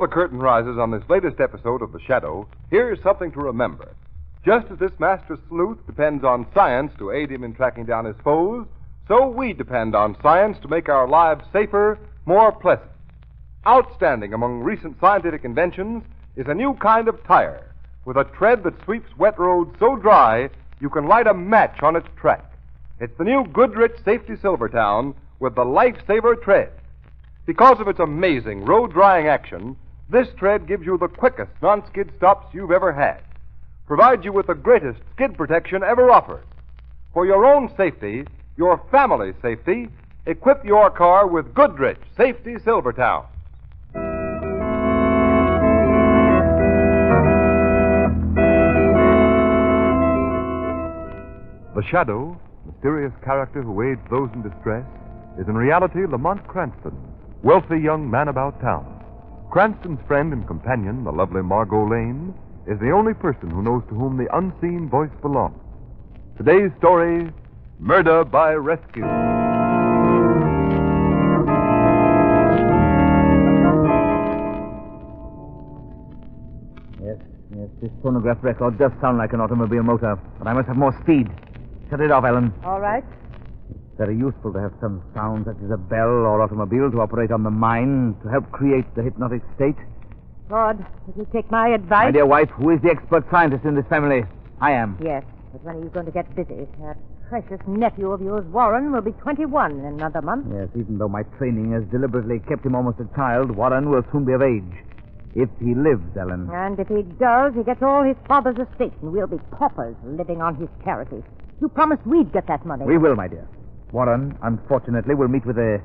the curtain rises on this latest episode of The Shadow, here's something to remember. Just as this master sleuth depends on science to aid him in tracking down his foes, so we depend on science to make our lives safer, more pleasant. Outstanding among recent scientific inventions is a new kind of tire with a tread that sweeps wet roads so dry you can light a match on its track. It's the new Goodrich Safety Silvertown with the Lifesaver Tread. Because of its amazing road-drying action, this tread gives you the quickest non-skid stops you've ever had. Provides you with the greatest skid protection ever offered. For your own safety, your family's safety, equip your car with Goodrich Safety Silvertown. The Shadow, mysterious character who aids those in distress, is in reality Lamont Cranston, wealthy young man about town. Cranston's friend and companion, the lovely Margot Lane, is the only person who knows to whom the unseen voice belongs. Today's story, Murder by Rescue. Yes, this phonograph record does sound like an automobile motor, but I must have more speed. Shut it off, Ellen. All right. It's very useful to have some sound such as a bell or automobile to operate on the mind, to help create the hypnotic state. Claude, will you take my advice? My dear wife, who is the expert scientist in this family? I am. Yes, but when are you going to get busy? That precious nephew of yours, Warren, will be 21 in another month. Yes, even though my training has deliberately kept him almost a child, Warren will soon be of age. If he lives, Ellen. And if he does, he gets all his father's estate, and we'll be paupers living on his charity. You promised we'd get that money. We will, my dear. Warren, unfortunately, will meet with a,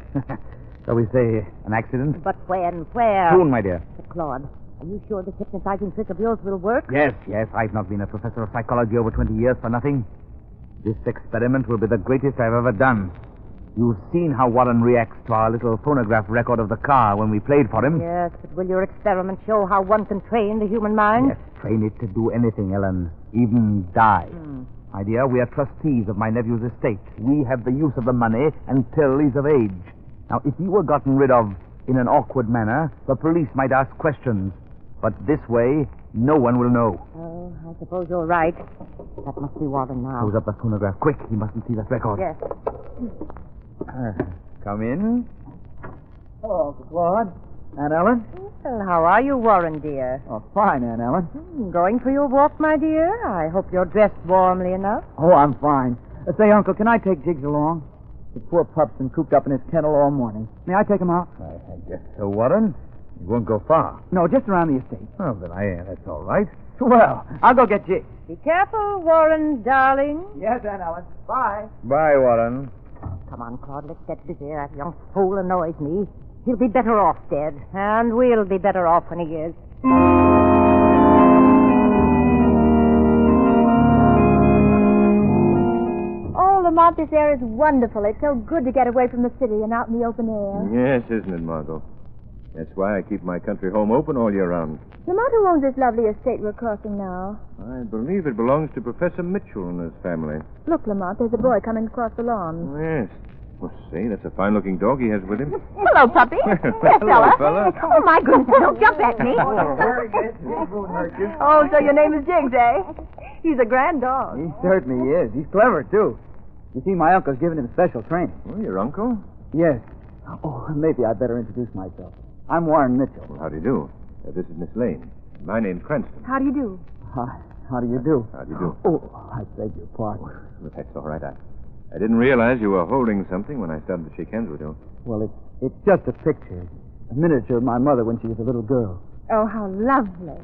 shall we say, an accident. But when? Where? Soon, my dear. But Claude, are you sure this hypnotizing trick of yours will work? Yes. I've not been a professor of psychology over 20 years for nothing. This experiment will be the greatest I've ever done. You've seen how Warren reacts to our little phonograph record of the car when we played for him. Yes, but will your experiment show how one can train the human mind? Yes, train it to do anything, Ellen. Even die. My dear, we are trustees of my nephew's estate. We have the use of the money until he's of age. Now, if you were gotten rid of in an awkward manner, the police might ask questions. But this way, no one will know. Oh, I suppose you're right. That must be Warren now. Close up the phonograph. Quick, he mustn't see that record. Yes. Come in. Hello, Uncle Claude. Aunt Ellen? Well, how are you, Warren, dear? Oh, fine, Aunt Ellen. Going for your walk, my dear? I hope you're dressed warmly enough. Oh, I'm fine. Say, Uncle, can I take Jiggs along? The poor pup's been cooped up in his kennel all morning. May I take him out? I guess so, Warren. You won't go far. No, just around the estate. Oh, then that's all right. Well, I'll go get Jiggs. Be careful, Warren, darling. Yes, Aunt Ellen. Bye. Bye, Warren. Come on, Claude, let's get busy. That young fool annoys me. He'll be better off dead, and we'll be better off when he is. Oh, Lamont, this air is wonderful. It's so good to get away from the city and out in the open air. Yes, isn't it, Margot? That's why I keep my country home open all year round. Lamont, who owns this lovely estate we're crossing now? I believe it belongs to Professor Mitchell and his family. Look, Lamont, there's a boy coming across the lawn. Oh, yes. Well, say, that's a fine-looking dog he has with him. Hello, puppy. Hello, fella. Oh, my goodness, don't jump at me. Oh, so your name is Jiggs, eh? He's a grand dog. He certainly is. He's clever, too. You see, my uncle's given him special training. Oh, your uncle? Yes. Oh, maybe I'd better introduce myself. I'm Warren Mitchell. Well, how do you do? This is Miss Lane. My name's Cranston. How do you do? How do you do? How do you do? Oh, I beg your pardon. Well, that's all right. I didn't realize you were holding something when I started to shake hands with you. Well, it's just a picture. A miniature of my mother when she was a little girl. Oh, how lovely.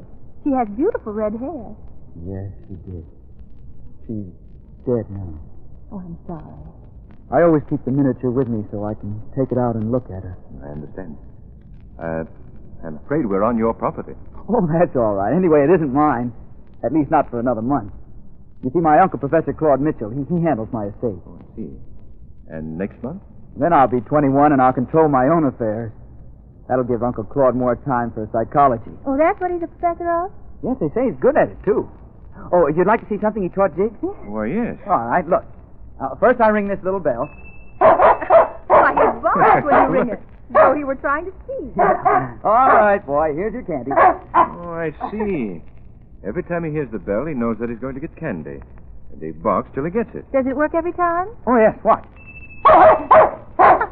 She has beautiful red hair. Yes, she did. She's dead now. Oh, I'm sorry. I always keep the miniature with me so I can take it out and look at her. I understand. I'm afraid we're on your property. Oh, that's all right. Anyway, it isn't mine. At least not for another month. You see, my uncle, Professor Claude Mitchell, he handles my estate. Oh, I see. And next month? Then I'll be 21 and I'll control my own affairs. That'll give Uncle Claude more time for psychology. Oh, that's what he's a professor of? Yes, they say he's good at it, too. Oh, you'd like to see something he taught Jiggs? Why, yes. All right, look. First I ring this little bell. Why, he barks when you ring it. though he were trying to steal. All right, boy. Here's your candy. Oh, I see. Every time he hears the bell, he knows that he's going to get candy. And he barks till he gets it. Does it work every time? Oh, yes. Watch.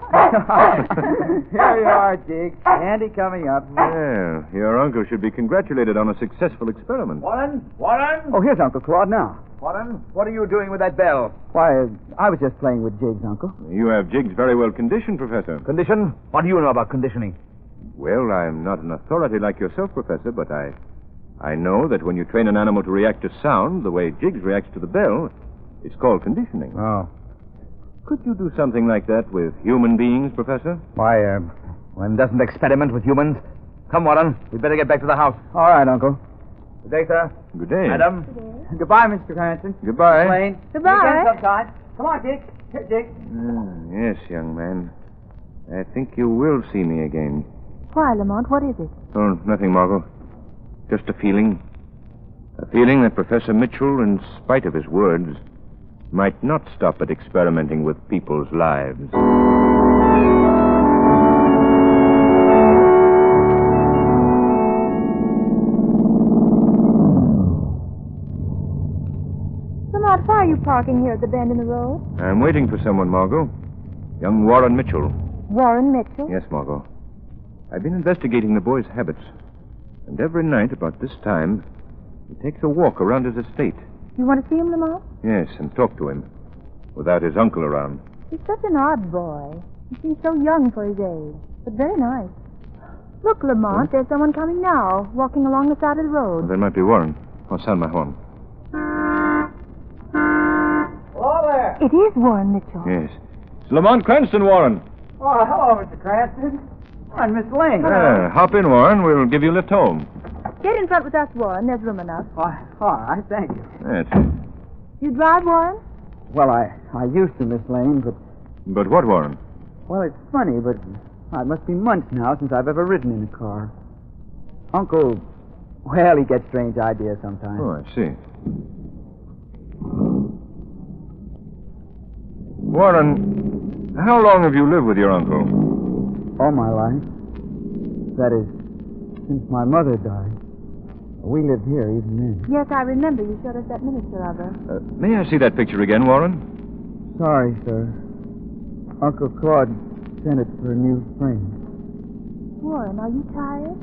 Here you are, Jig. Candy coming up. Well, your uncle should be congratulated on a successful experiment. Warren? Warren? Oh, here's Uncle Claude now. Warren, what are you doing with that bell? Why, I was just playing with Jig's, Uncle. You have jigs very well conditioned, Professor. Condition? What do you know about conditioning? Well, I'm not an authority like yourself, Professor, but I know that when you train an animal to react to sound the way Jiggs reacts to the bell, it's called conditioning. Oh. Could you do something like that with human beings, Professor? Why, one doesn't experiment with humans. Come, Warren. We'd better get back to the house. All right, Uncle. Good day, sir. Good day. Madam. Goodbye, Mr. Cranston. Goodbye. Lane. Goodbye. See you again sometime. Come on, Jig. Here, Jig. Yes, young man. I think you will see me again. Why, Lamont, what is it? Oh, nothing, Margot. Just a feeling. A feeling that Professor Mitchell, in spite of his words, might not stop at experimenting with people's lives. Lamont, why are you parking here at the bend in the road? I'm waiting for someone, Margot. Young Warren Mitchell. Warren Mitchell? Yes, Margot. I've been investigating the boy's habits. And every night about this time, he takes a walk around his estate. You want to see him, Lamont? Yes, and talk to him. Without his uncle around. He's such an odd boy. He seems so young for his age, but very nice. Look, Lamont, there's someone coming now, walking along the side of the Well, road. that might be Warren. I'll sound my horn. Hello there. It is Warren Mitchell. Yes. It's Lamont Cranston, Warren. Oh, hello, Mr. Cranston. I'm Miss Lane. Hop in, Warren. We'll give you a lift home. Get in front with us, Warren. There's room enough. All right, thank you. That's You drive, Warren? Well, I used to, Miss Lane, but... But what, Warren? Well, it's funny, but it must be months now since I've ever ridden in a car. Uncle, well, he gets strange ideas sometimes. Oh, I see. Warren, how long have you lived with your uncle? All my life. That is, since my mother died. We lived here even then. Yes, I remember you showed us that miniature of her. May I see that picture again, Warren? Sorry, sir. Uncle Claude sent it for a new frame. Warren, are you tired?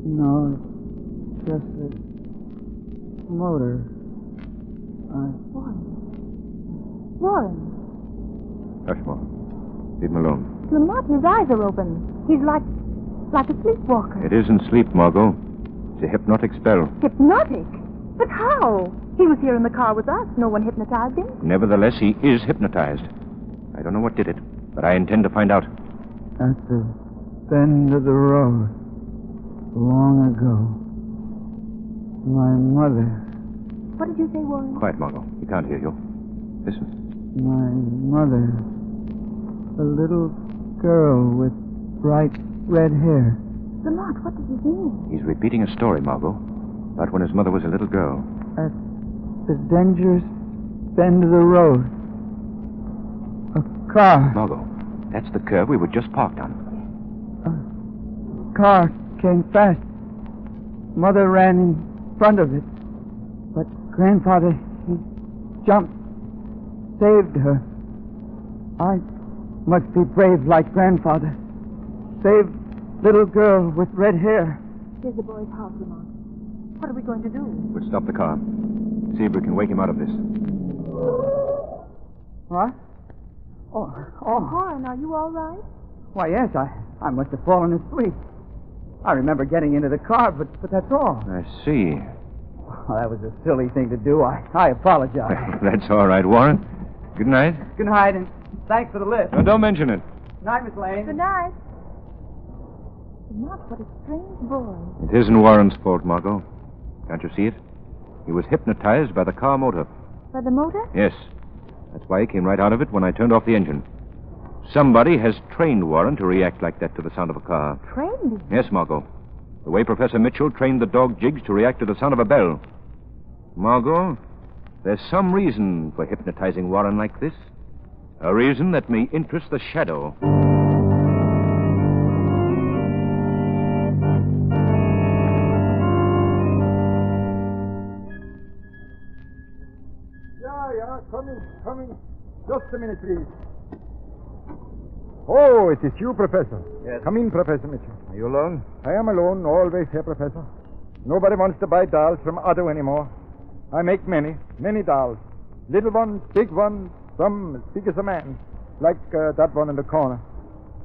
No, it's just the motor. Warren. Hush, Warren. Leave him alone. Lamont, his eyes are open. He's like a sleepwalker. It isn't sleep, Margot. It's a hypnotic spell. Hypnotic? But how? He was here in the car with us. No one hypnotized him. Nevertheless, he is hypnotized. I don't know what did it, but I intend to find out. At the bend of the road, long ago, my mother, What did you say, Warren? Quiet, Margot. He can't hear you. Listen. my mother, a little girl with bright red hair. Lamont, what does it mean? He's repeating a story, Margot, about when his mother was a little girl. At the dangerous bend of the road, a car. Margot, that's the curve we were just parked on. A car came fast. Mother ran in front of it. But Grandfather, he jumped, saved her. I must be brave like Grandfather. Save little girl with red hair. Here's the boy's house, Lamont. What are we going to do? We'll stop the car. See if we can wake him out of this. What? Oh. Warren, are you all right? Why, yes, I must have fallen asleep. I remember getting into the car, but that's all. I see. Well, that was a silly thing to do. I apologize. That's all right, Warren. Good night. Good night, and thanks for the lift. Now, don't mention it. Good night, Miss Lane. Good night. Lamont, what a strange boy. It isn't Warren's fault, Margot. Can't you see it? He was hypnotized by the car motor. By the motor? Yes. That's why he came right out of it when I turned off the engine. Somebody has trained Warren to react like that to the sound of a car. Trained him. Yes, Margot. The way Professor Mitchell trained the dog Jiggs to react to the sound of a bell. Margot, there's some reason for hypnotizing Warren like this. A reason that may interest the Shadow. yeah. Coming. Just a minute, please. Oh, it is you, Professor. Yes. Come in, Professor Mitchell. Are you alone? I am alone, always here, Professor. Nobody wants to buy dolls from Otto anymore. I make many dolls. Little ones, big ones, some as big as a man. Like that one in the corner.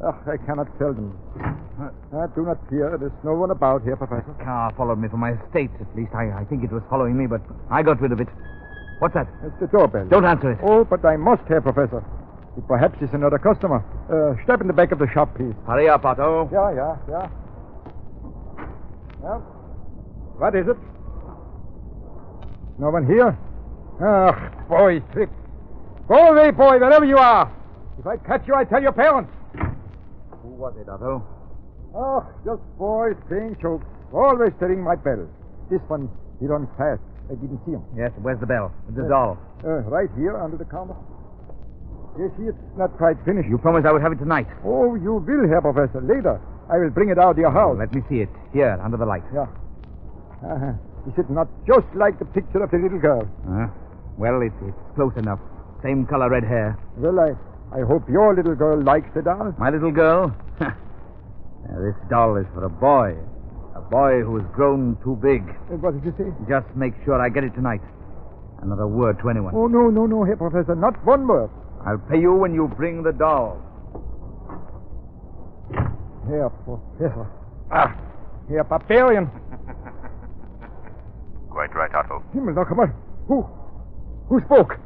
I cannot sell them. Do not fear. There's no one about here, Professor. The car followed me from my estate, at least. I think it was following me, but I got rid of it. What's that? It's the doorbell. Don't answer it. Oh, but I must, Herr Professor. It perhaps is another customer. Step in the back of the shop, please. Hurry up, Otto. Yeah. Well, what is it? No one here? Ugh, boy, trip. Go away, boy, wherever you are. If I catch you, I tell your parents. Who was it, Otto? Oh, just boys playing jokes. Always to ring my bell. This one, he runs fast. I didn't see him. Yes, where's the bell? The doll. Right here, under the counter. You see, it's not quite finished. You promised I would have it tonight. Oh, you will, Herr Professor. Later, I will bring it out to your house. Let me see it. Here, under the light. Yeah. Is it not just like the picture of the little girl? Well, it's close enough. Same color red hair. Well, I hope your little girl likes the doll. My little girl? This doll is for a boy. A boy who has grown too big. What did you say? Just make sure I get it tonight. Another word to anyone. Oh, no, Herr Professor. Not one word. I'll pay you when you bring the doll. Herr Professor. Herr Barbarian. Quite right, Otto. Himmel, now come on. Who spoke?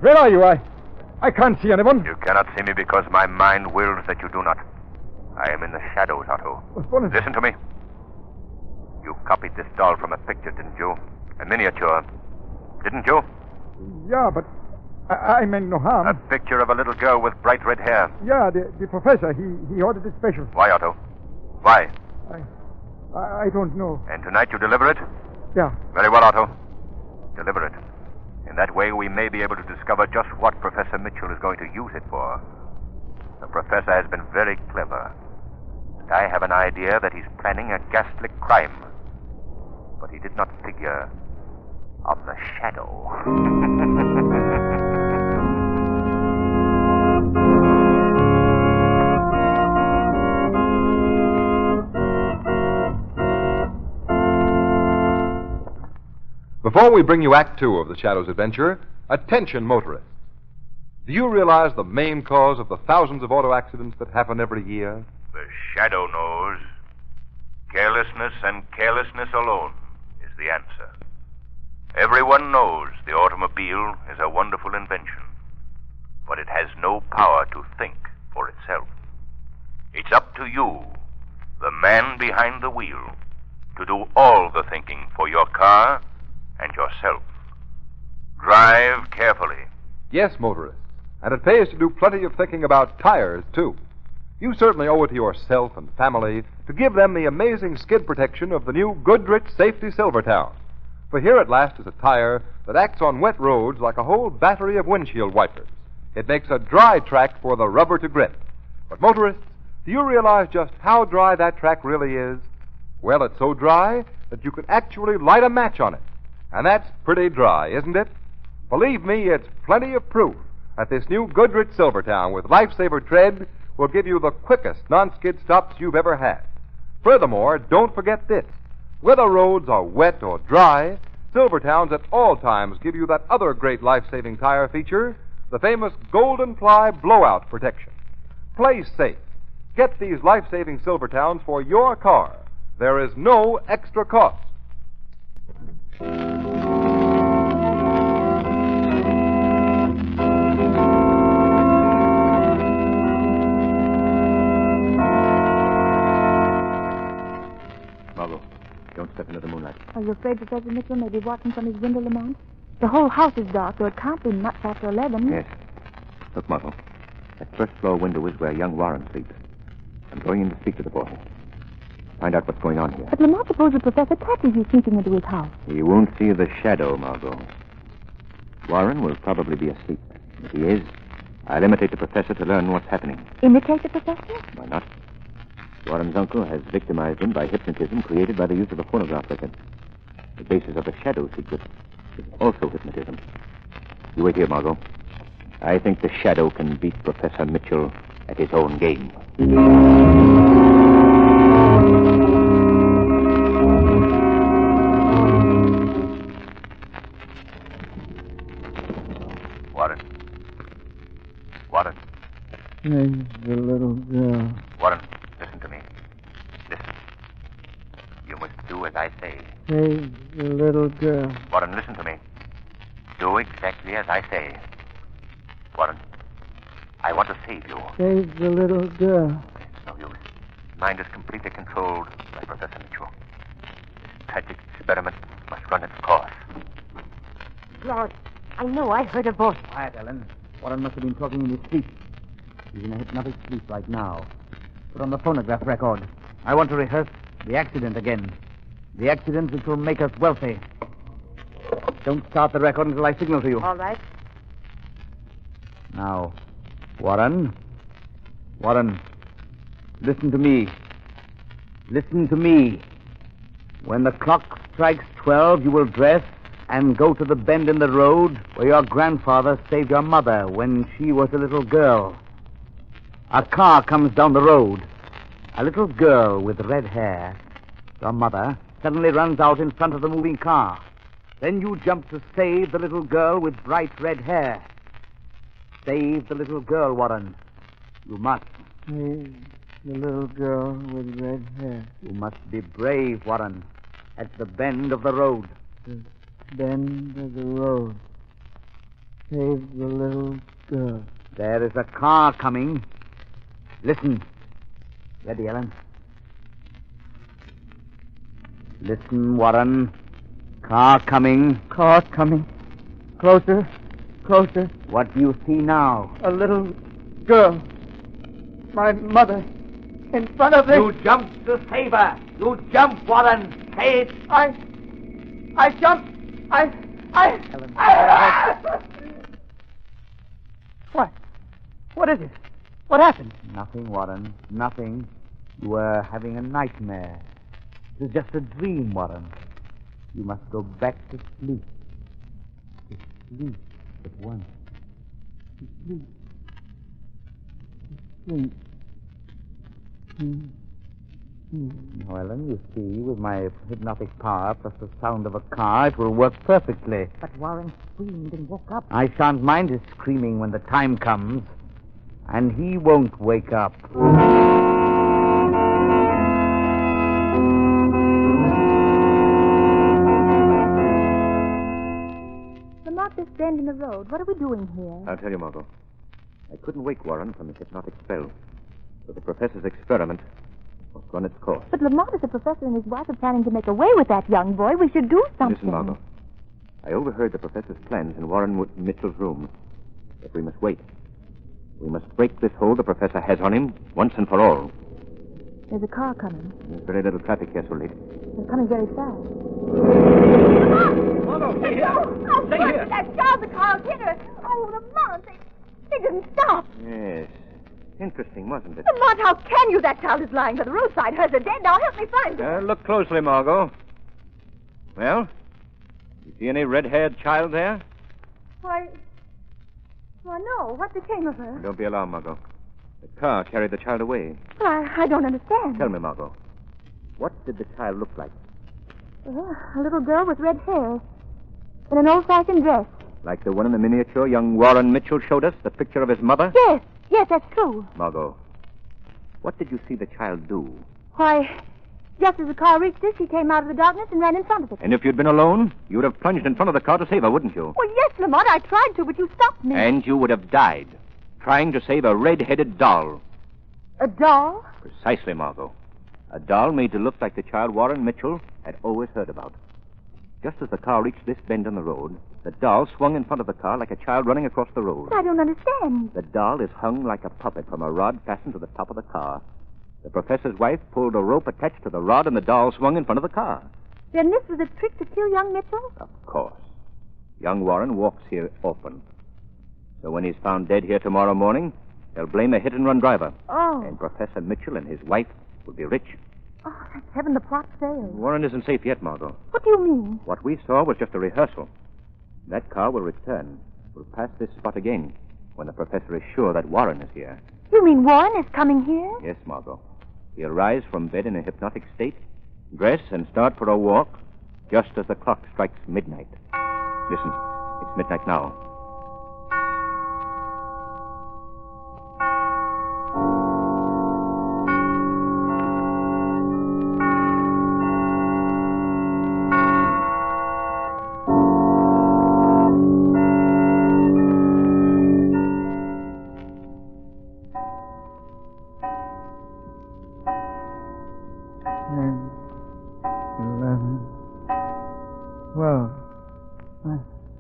Where are you? I can't see anyone. You cannot see me because my mind wills that you do not. I am in the shadows, Otto. What is it? Listen to me. You copied this doll from a picture, didn't you? A miniature. Didn't you? Yeah, but I meant no harm. A picture of a little girl with bright red hair. Yeah, the professor, he ordered it special. Why, Otto? Why? I don't know. And tonight you deliver it? Yeah. Very well, Otto. Deliver it. In that way, we may be able to discover just what Professor Mitchell is going to use it for. The professor has been very clever. And I have an idea that he's planning a ghastly crime. But he did not figure on the shadow. Before we bring you Act Two of the Shadow's adventure, attention motorists. Do you realize the main cause of the thousands of auto accidents that happen every year? The shadow knows. Carelessness and carelessness alone is the answer. Everyone knows the automobile is a wonderful invention, but it has no power to think for itself. It's up to you, the man behind the wheel, to do all the thinking for your car and yourself. Drive carefully. Yes, motorists. And it pays to do plenty of thinking about tires, too. You certainly owe it to yourself and family to give them the amazing skid protection of the new Goodrich Safety Silvertown. For here at last is a tire that acts on wet roads like a whole battery of windshield wipers. It makes a dry track for the rubber to grip. But motorists, do you realize just how dry that track really is? Well, it's so dry that you can actually light a match on it. And that's pretty dry, isn't it? Believe me, it's plenty of proof that this new Goodrich Silvertown with Lifesaver tread will give you the quickest non-skid stops you've ever had. Furthermore, don't forget this. Whether roads are wet or dry, Silvertowns at all times give you that other great life-saving tire feature, the famous Golden Ply Blowout Protection. Play safe. Get these life-saving Silvertowns for your car. There is no extra cost. Margot, don't step into the moonlight. Are you afraid Professor Mitchell may be watching from his window, Lamont? The whole house is dark, so it can't be much after 11. Yes. Look, Margot. That first floor window is where young Warren sleeps. I'm going in to speak to the boy. Find out what's going on here. But Lamont, suppose the professor catches you sneaking into his house. He won't see the shadow, Margot. Warren will probably be asleep. If he is, I'll imitate the professor to learn what's happening. Imitate the professor? Why not? Warren's uncle has victimized him by hypnotism created by the use of a phonograph record. The basis of the shadow secret is also hypnotism. You wait here, Margot. I think the Shadow can beat Professor Mitchell at his own game. Warren. Warren. There's the little girl. Warren, listen to me. Listen. You must do as I say. There's the little girl. Warren, listen to me. Do exactly as I say. Warren, I want to save you. There's the little girl. It's no use. Mind is completely controlled by Professor Mitchell. This tragic experiment must run its course. Lord, I know I heard a voice. Quiet, Ellen. Warren must have been talking in his sleep. He's in a hypnotic sleep right now. Put on the phonograph record. I want to rehearse the accident again. The accident which will make us wealthy. Don't start the record until I signal to you. All right. Now, Warren. Warren, listen to me. Listen to me. When the clock strikes 12, you will dress and go to the bend in the road where your grandfather saved your mother when she was a little girl. A car comes down the road. A little girl with red hair, your mother, suddenly runs out in front of the moving car. Then you jump to save the little girl with bright red hair. Save the little girl, Warren. You must. There's the little girl with red hair. You must be brave, Warren. At the bend of the road. The bend of the road. Save the little girl. There is a car coming. Listen. Ready, Ellen? Listen, Warren. Car coming. Car coming. Closer. Closer. What do you see now? A little girl. My mother. In front of it. You jumped to save her. You jumped, Warren. Say it. I jumped. Ellen. What? What is it? What happened? Nothing, Warren. Nothing. You were having a nightmare. It was just a dream, Warren. You must go back to sleep. To sleep at once. To sleep. To sleep. Now, Ellen, you see, with my hypnotic power plus the sound of a car, it will work perfectly. But Warren screamed and woke up. I shan't mind his screaming when the time comes. And he won't wake up. Lamont, this bend in the road. What are we doing here? I'll tell you, Margot. I couldn't wake Warren from his hypnotic spell. So the professor's experiment must run its course. But Lamont is a professor and his wife are planning to make away with that young boy. We should do something. Listen, Margot. I overheard the professor's plans in Warren Mitchell's room. But we must wait. We must break this hold the professor has on him once and for all. There's a car coming. There's very little traffic here, so late. They're coming very fast. Margot, stay here. Oh, Stay here. that child, the car's hit her. Oh, Lamont, they didn't stop. Yes. Interesting, wasn't it? Lamont, how can you? That child is lying by the roadside. Hers are dead. Now help me find her. Look closely, Margot. Well, you see any red-haired child there? Why, no. What became of her? Don't be alarmed, Margot. The car carried the child away. I don't understand. Tell me, Margot. What did the child look like? A little girl with red hair. In an old-fashioned dress. Like the one in the miniature young Warren Mitchell showed us, the picture of his mother? Yes, that's true. Margot, what did you see the child do? Why, just as the car reached us, she came out of the darkness and ran in front of it. And if you'd been alone, you would have plunged in front of the car to save her, wouldn't you? Well, yes, Lamont, I tried to, but you stopped me. And you would have died, trying to save a red-headed doll. A doll? Precisely, Margot. A doll made to look like the child Warren Mitchell had always heard about. Just as the car reached this bend in the road, the doll swung in front of the car like a child running across the road. But I don't understand. The doll is hung like a puppet from a rod fastened to the top of the car. The professor's wife pulled a rope attached to the rod, and the doll swung in front of the car. Then this was a trick to kill young Mitchell? Of course. Young Warren walks here often. So when he's found dead here tomorrow morning, they'll blame a hit-and-run driver. Oh. And Professor Mitchell and his wife will be rich. Oh, thank heaven the plot failed. Warren isn't safe yet, Margot. What do you mean? What we saw was just a rehearsal. That car will return. We'll pass this spot again when the professor is sure that Warren is here. You mean Warren is coming here? Yes, Margot. He'll rise from bed in a hypnotic state, dress, and start for a walk just as the clock strikes midnight. Listen, it's midnight now.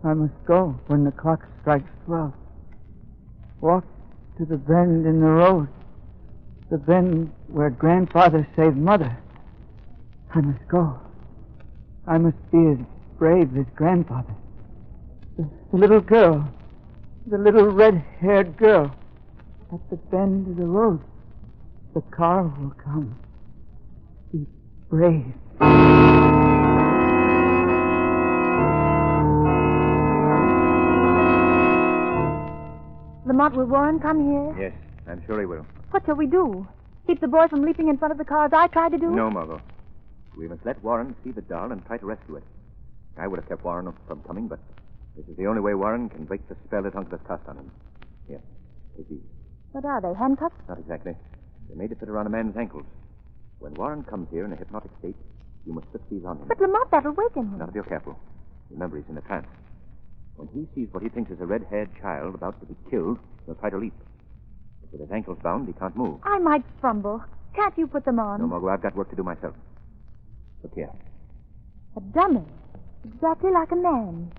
I must go when the clock strikes 12. Walk to the bend in the road. The bend where Grandfather saved Mother. I must go. I must be as brave as Grandfather. The little girl. The little red-haired girl. At the bend of the road. The car will come. Be brave. Lamont, will Warren come here? Yes, I'm sure he will. What shall we do? Keep the boy from leaping in front of the car as I tried to do? No, Margot. We must let Warren see the doll and try to rescue it. I would have kept Warren from coming, but this is the only way Warren can break the spell that Uncle has cast on him. Here, take these. What are they, handcuffs? Not exactly. They're made to fit around a man's ankles. When Warren comes here in a hypnotic state, you must slip these on him. But Lamont, that'll waken him. Not if you're careful. Remember, he's in a trance. When he sees what he thinks is a red-haired child about to be killed, he'll try to leap. But with his ankles bound, he can't move. I might fumble. Can't you put them on? No, Margot, I've got work to do myself. Look here. A dummy. Exactly like a man.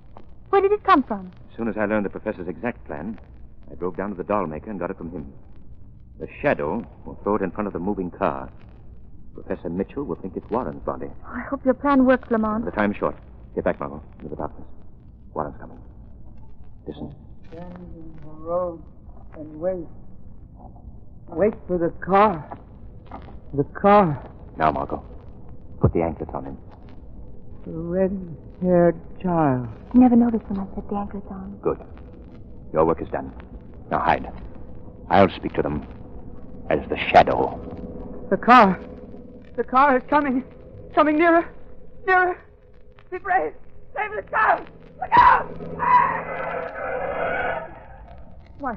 Where did it come from? As soon as I learned the professor's exact plan, I drove down to the doll maker and got it from him. The shadow will throw it in front of the moving car. Professor Mitchell will think it's Warren's body. I hope your plan works, Lamont. The time's short. Get back, Margot, into the darkness. Warren's coming. Listen. Stand in the road and wait. Wait for the car. The car. Now, Margot, put the anklets on him. The red-haired child. Never noticed when I set the anklets on. Good. Your work is done. Now hide. I'll speak to them as the shadow. The car. The car is coming. Coming nearer. Nearer. Be brave. Save the child. Look out! Why?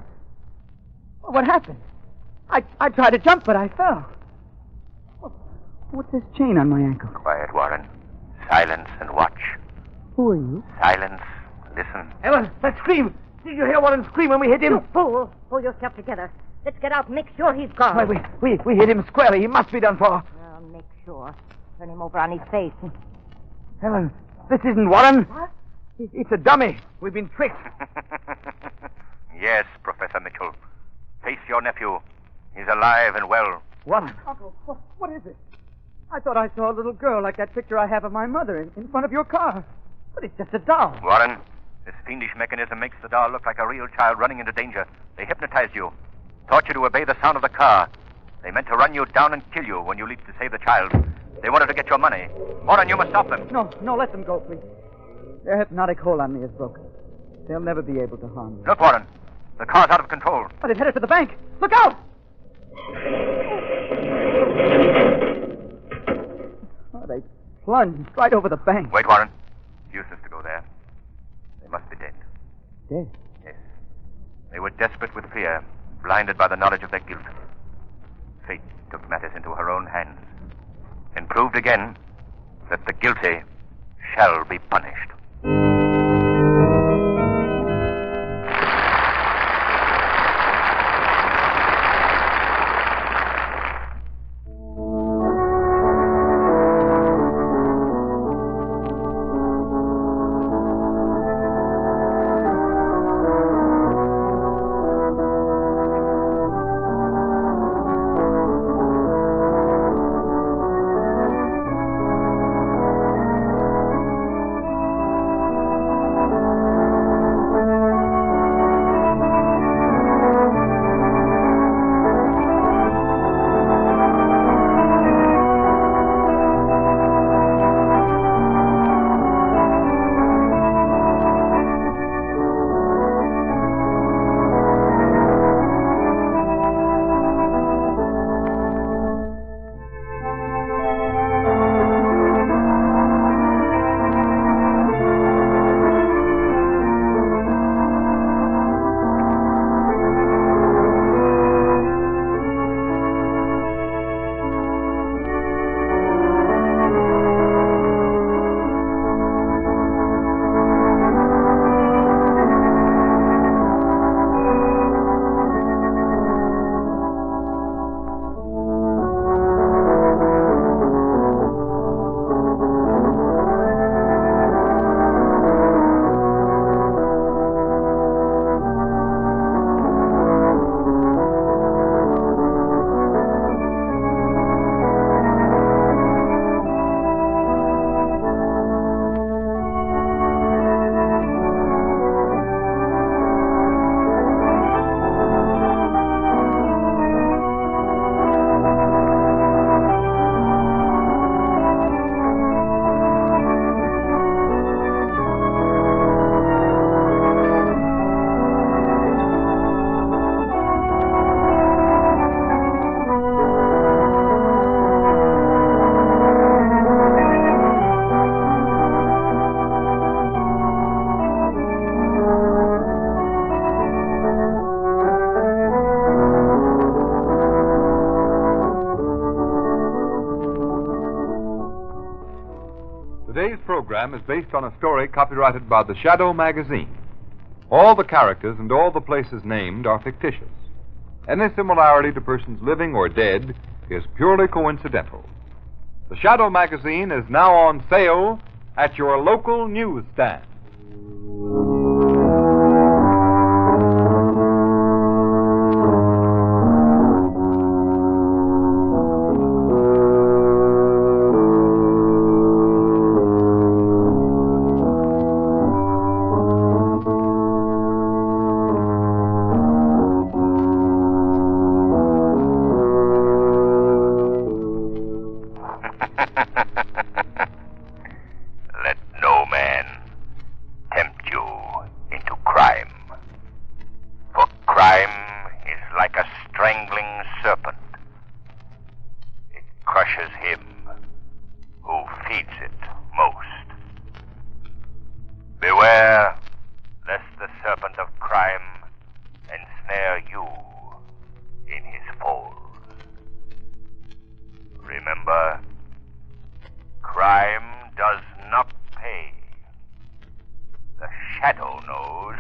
What happened? I tried to jump, but I fell. What's this chain on my ankle? Quiet, Warren. Silence and watch. Who are you? Silence. Listen. Ellen, that scream! Did you hear Warren scream when we hit him? You fool! Pull yourself together. Let's get out and make sure he's gone. Why, we hit him squarely. He must be done for. Well, make sure. Turn him over on his face. Ellen, this isn't Warren. What? It's a dummy. We've been tricked. Yes, Professor Mitchell. Face your nephew. He's alive and well. Warren. Uncle, what is it? I thought I saw a little girl like that picture I have of my mother in front of your car. But it's just a doll. Warren, this fiendish mechanism makes the doll look like a real child running into danger. They hypnotized you. Taught you to obey the sound of the car. They meant to run you down and kill you when you leaped to save the child. They wanted to get your money. Warren, you must stop them. No, let them go, please. Their hypnotic hold on me is broken. They'll never be able to harm me. Look, Warren. The car's out of control. Oh, they've headed for the bank. Look out! Oh, they plunged right over the bank. Wait, Warren. It's useless to go there. They must be dead. Dead? Yes. They were desperate with fear, blinded by the knowledge of their guilt. Fate took matters into her own hands and proved again that the guilty shall be punished. program is based on a story copyrighted by the Shadow magazine. All the characters and all the places named are fictitious. Any similarity to persons living or dead is purely coincidental. The Shadow magazine is now on sale at your local newsstand. Let no man tempt you into crime. For crime is like a strangling serpent. It crushes him who feeds it most. Beware lest the serpent of crime ensnare you in his folds. Remember, crime does not pay. The shadow knows.